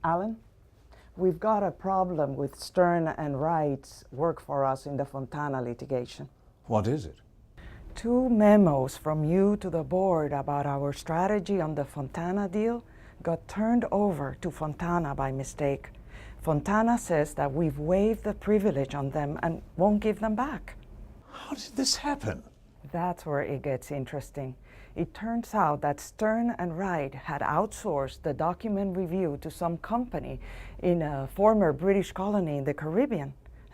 Alan, we've got a problem with Stern and Wright's work for us in the Fontana litigation. What is it? 2 memos from you to the board about our strategy on the Fontana deal got turned over to Fontana by mistake. Fontana says that we've waived the privilege on them and won't give them back. How did this happen? That's where it gets interesting. It turns out that Stern and Wright had outsourced the document review to some company in a former British colony in the Caribbean.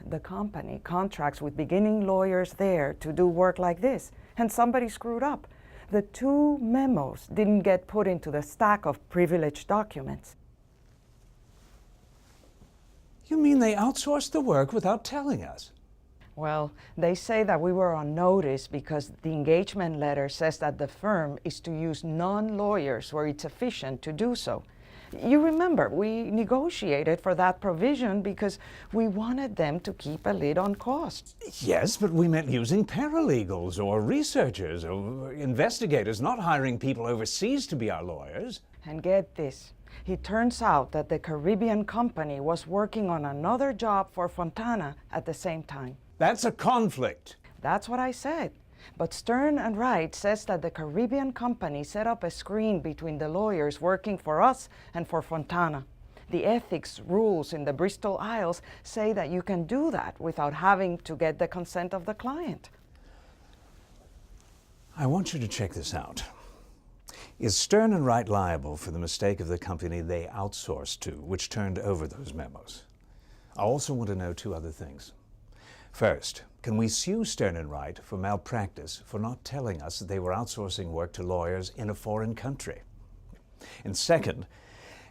The company contracts with beginning lawyers there to do work like this, and somebody screwed up. The 2 memos didn't get put into the stack of privileged documents. You mean they outsourced the work without telling us? Well, they say that we were on notice because the engagement letter says that the firm is to use non-lawyers where it's efficient to do so. You remember, we negotiated for that provision because we wanted them to keep a lid on costs. Yes, but we meant using paralegals or researchers or investigators, not hiring people overseas to be our lawyers. And get this, it turns out that the Caribbean company was working on another job for Fontana at the same time. That's a conflict. That's what I said. But Stern and Wright says that the Caribbean company set up a screen between the lawyers working for us and for Fontana. The ethics rules in the Bristol Isles say that you can do that without having to get the consent of the client. I want you to check this out. Is Stern and Wright liable for the mistake of the company they outsourced to, which turned over those memos? I also want to know 2 other things. First, can we sue Stern and Wright for malpractice for not telling us that they were outsourcing work to lawyers in a foreign country? And second,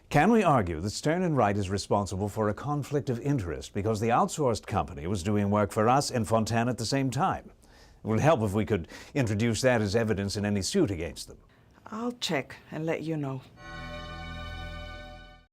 can we argue that Stern and Wright is responsible for a conflict of interest because the outsourced company was doing work for us and Fontana at the same time? It would help if we could introduce that as evidence in any suit against them. I'll check and let you know.